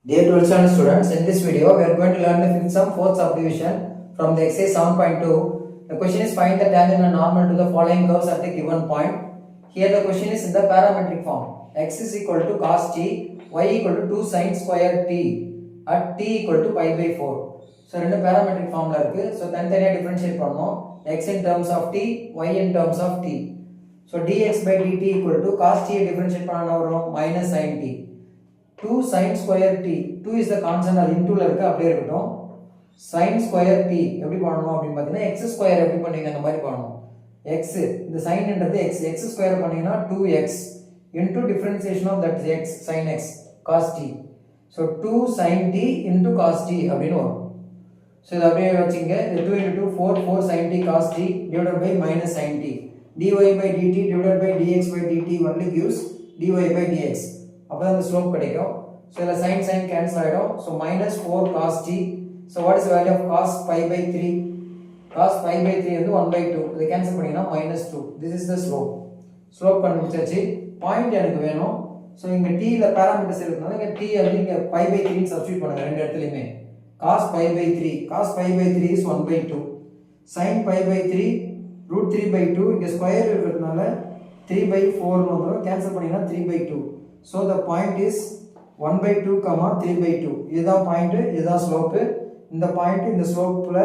Dear 12th standard students, in this video we are going to learn the fifth sum, fourth subdivision from the exercise 7.2. The question is find the tangent and normal to the following curves at a given point. Here the question is in the parametric form. X is equal to cos t, y equal to 2 sin square t at t equal to pi by 4. So ரெண்டு parametric formல இருக்கு. So தனித்தனியா differentiate பண்ணோம். X in terms of t, y in terms of t. So dx by dt equal to cos t differentiate பண்ணா வரும் minus sin t. 2 sin square t, 2 is the constant அது into ல இருக்கு அப்படியே இருக்கட்டும். sin square t எப்படி பண்ணனும் அப்படினு பாத்தீங்கன்னா x square எப்படி பண்ணுவீங்க அந்த மாதிரி பண்ணனும். x இந்த sin ன்றது x square பண்ணீங்கன்னா 2x into differentiation of that x sin x cos t. So 2 sin t into cos t அப்படினு வரும். So இத அப்படியே வச்சிங்க. இந்த 2 into 2 4 sin t cos t divided by minus sin t. dy by dt divided by dx by dt only gives dy by dx. அப்பதான் அந்த slope கிடைக்கும். So இதுல sin cancel ஆயிடும். So minus 4 cos t. So what is the value of cos pi by 3? Cos pi by 3 வந்து 1 by 2. இதை cancel பண்ணீங்கன்னா minus 2. This is the slope. Slope கண்டுபிடிச்சாச்சு. Point எனக்கு வேணும். So இங்க t ல பாராமீட்டர்ஸ் இருக்குனால இங்க t வந்து இங்க pi by 3 ன்னு சப்ஸ்டிட்யூட் பண்ணுங்க ரெண்டு இடத்துலயுமே. Cos pi by 3. Cos pi by 3 is 1 by 2. Sin pi by 3 root 3 by 2 இங்க ஸ்கொயர் இருக்கிறதுனால 3 by 4 ன்னு வந்துரும். கேன்சல் பண்ணீங்கன்னா 3 by 2. So the point is 1 by 2 3 by 2. இதுதான் பாயிண்ட், இதுதான் ஸ்லோப். இந்த பாயிண்ட் இந்த ஸ்லோப்ல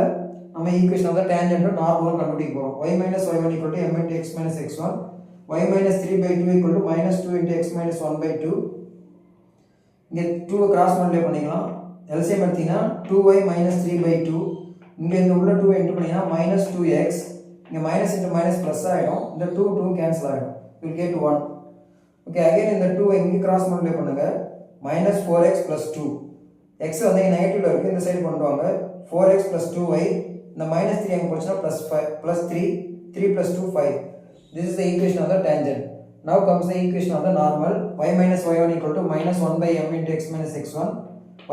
நம்ம equation of the tangent normal கண்டுபிடிக்க போறோம். y y1 m into x x1, y 3 by 2 2 into x 1 by 2. இங்க 2 கிராஸ் மல்டிப்ளை பண்ணிக்கலாம். LCM எடுத்தீங்கன்னா 2y 3 by 2. இங்க இந்த உள்ள 2 இன்டு பண்ணீங்கன்னா -2x. இங்க மைனஸ் இன்டு மைனஸ் பிளஸ் ஆயிடும். இந்த 2 கேன்சல் ஆயிடும். you will get 1. Okay, again இந்த 2 இங்க கிராஸ் மல்டிப்ளை பண்ணுங்க. minus 4x plus 2. x வந்து நெகட்டிவ்ல இருக்கு, இந்த சைடு கொண்டு வாங்க. 4x plus 2y, இந்த minus 3 அங்க போச்சுனா plus 5 plus 3 plus 2 5. This is the equation of the tangent. Now comes the equation of the normal. Y minus y1 equal to minus 1 by m into x minus x1.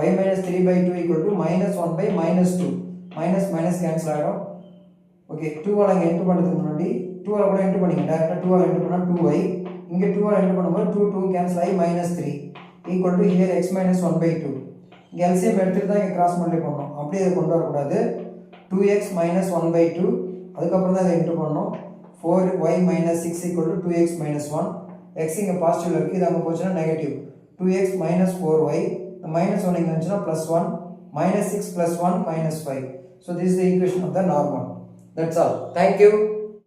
Y minus 3 by 2 equal to minus 1 by minus 2. Minus minus cancel ஆயிடும். Okay, 2 ஆல இங்க into பண்றதுக்கு முன்னாடி 2 ஆல கூட into பண்ணீங்க. டைரக்டா 2 ஆல இன்டு பண்ணா 2y. இங்க 2 ஆல இன்டு பண்ணும்போது 2 கேன்சல் ஆகி minus 3 equal to here x minus 1 by 2. இங்க LCM எடுத்துட்டு தான் இங்க கிராஸ் மல்டிப்ளை பண்ணனும். அப்படியே இத கொண்டு வர கூடாது. 2x minus 1 by 2 அதுக்கு அப்புறம் தான் இத இன்டு பண்ணனும். 4y minus 6 equal to 2x minus 1. x இங்க பாசிட்டிவ்ல இருக்கு, இது அங்க போச்சுனா negative. 2x minus 4y, the minus 1 இங்க வந்துச்சுனா plus 1, minus 6 plus 1 minus 5. So this is the equation of the normal. That's all. Thank you.